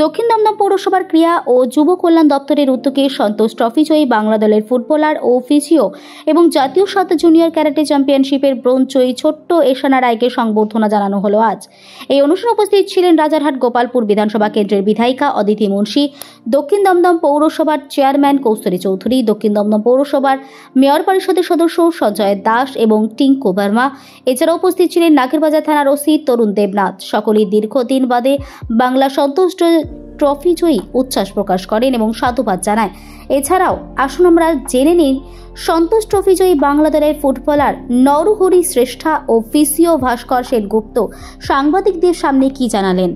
দক্ষিণ দমদম পৌরসভার ক্রীড়া ও যুব কল্যাণ দপ্তরের উদ্যোগে সন্তোষ ট্রফি জয়ী বাংলা দলের ফুটবলার ও ফিজিও এবং জাতীয় সাত জুনিয়র ক্যারাটে চ্যাম্পিয়নশিপের ব্রোঞ্জ জয়ী ছোট্ট এশানা রায়কে সংবর্ধনা জানানো হলো আজ। এই অনুষ্ঠানে উপস্থিত ছিলেন রাজারহাট গোপালপুর বিধানসভা কেন্দ্রের বিধায়িকা অদিতি মুন্সি, দক্ষিণ দমদম পৌরসভার চেয়ারম্যান কৌস্তরী চৌধুরী, দক্ষিণ দমদম পৌরসভার মেয়র পরিষদের সদস্য সঞ্জয় দাস এবং টিঙ্কু ভার্মা। এছাড়া উপস্থিত ছিলেন নাগেরবাজার থানার ওসি তরুণ দেবনাথ। সকলেই দীর্ঘদিন বাদে বাংলা সন্তোষ ট্রফি জয়ী উচ্ছ্বাস প্রকাশ করেন এবং সাধুবাদ জানায়। এছাড়াও আসুন আমরা জেনে নিই সন্তোষ ট্রফি জয়ী বাংলা দলের ফুটবলার নরহরি শ্রেষ্ঠা ও ফিজিও ভাস্কর সেনগুপ্ত সাংবাদিকদের সামনে কি জানালেন।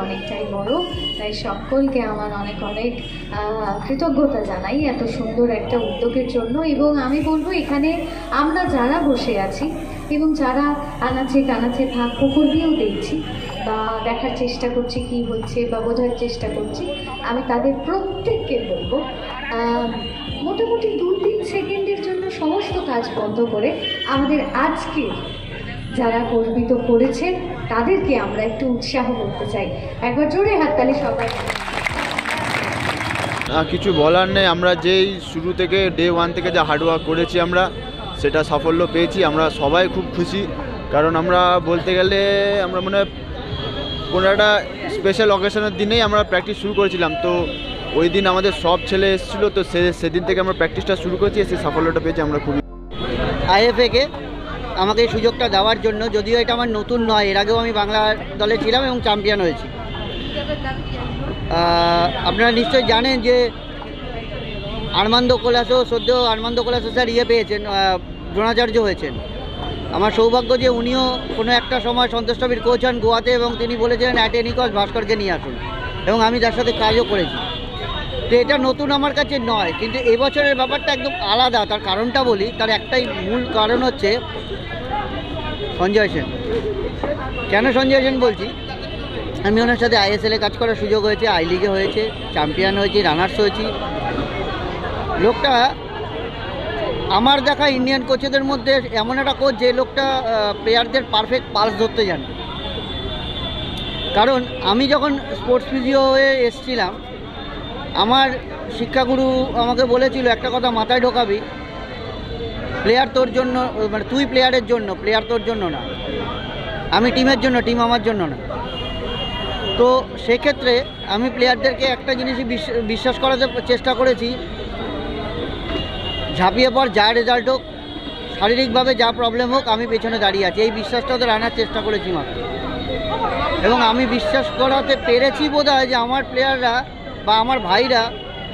অনেকটাই বড়, তাই সকলকে আমার অনেক কৃতজ্ঞতা জানাই এত সুন্দর একটা উদ্যোগের জন্য। এবং আমি বলবো এখানে আমরা যারা বসে আছি এবং যারা আনাচে কানাচে ভাগ পুকুর দিয়েও দেখছি বা দেখার চেষ্টা করছি কি হচ্ছে বা বোঝার চেষ্টা করছি, আমি তাদের প্রত্যেককে বলবো মোটামুটি 2-3 সেকেন্ডের জন্য সমস্ত কাজ বন্ধ করে আমাদের আজকে যারা গর্বিত করেছেন তাদেরকে আমরা একটু উৎসাহ করতে চাই। একবার জোরে হাততালি সবাই। কিছু বলার নেই, আমরা যেই শুরু থেকে ডে 1 থেকে যা হার্ডওয়ার্ক করেছি আমরা সেটা সাফল্য পেয়েছি। আমরা সবাই খুব খুশি, কারণ আমরা বলতে গেলে আমরা মানে কোনো একটা স্পেশাল অকেশনের দিনেই আমরা প্র্যাকটিস শুরু করেছিলাম। তো ওই দিন আমাদের সব ছেলে এসেছিলো, তো সেদিন থেকে আমরা প্র্যাকটিসটা শুরু করেছি, সেই সাফল্যটা পেয়েছি আমরা খুবই। আইএফএকে আমাকে এই সুযোগটা দেওয়ার জন্য, যদিও এটা আমার নতুন নয়, এর আগেও আমি বাংলা দলে ছিলাম এবং চ্যাম্পিয়ন হয়েছি। আপনারা নিশ্চয়ই জানেন যে আরমান্দ কোলাসো স্যার পেয়েছেন, দ্রোণাচার্য হয়েছেন। আমার সৌভাগ্য যে উনিও কোনো একটা সময় সন্তোষ ট্রফির কোচ হন গোয়াতে, এবং তিনি বলেছিলেন অ্যাট এনি কস্ট ভাস্করকে নিয়ে আসুন, এবং আমি তার সাথে কাজও করেছি। তো এটা নতুন আমার কাছে নয়, কিন্তু এবছরের ব্যাপারটা একদম আলাদা। তার কারণটা বলি, তার একটাই মূল কারণ হচ্ছে সঞ্জয় সেন। কেন সঞ্জয় সেন বলছি, আমি ওনার সাথে আইএসএলে কাজ করার সুযোগ হয়েছে, আই লিগে হয়েছে, চ্যাম্পিয়ন হয়েছি, রানার্স হয়েছি। লোকটা আমার দেখা ইন্ডিয়ান কোচেদের মধ্যে এমন একটা কোচ যে লোকটা প্লেয়ারদের পারফেক্ট পালস ধরতে জানে। কারণ আমি যখন স্পোর্টস ফিজিও হয়ে এসেছিলাম, আমার শিক্ষাগুরু আমাকে বলেছিল একটা কথা মাথায় ঢোকাবি, প্লেয়ার তোর জন্য, মানে তুই প্লেয়ারের জন্য, প্লেয়ার তোর জন্য না। আমি টিমের জন্য, টিম আমার জন্য না। তো সেক্ষেত্রে আমি প্লেয়ারদেরকে একটা জিনিসই বিশ্বাস করাতে চেষ্টা করেছি, ঝাঁপিয়ে পর যা রেজাল্ট হোক, শারীরিকভাবে যা প্রবলেম হোক, আমি পেছনে দাঁড়িয়ে আছি। এই বিশ্বাসটা ওদের আনার চেষ্টা করেছি মাত্র, এবং আমি বিশ্বাস করাতে পেরেছি বোধহয় যে আমার প্লেয়াররা বা আমার ভাইরা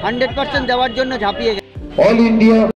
100% দেওয়ার জন্য ঝাঁপিয়ে গেছে।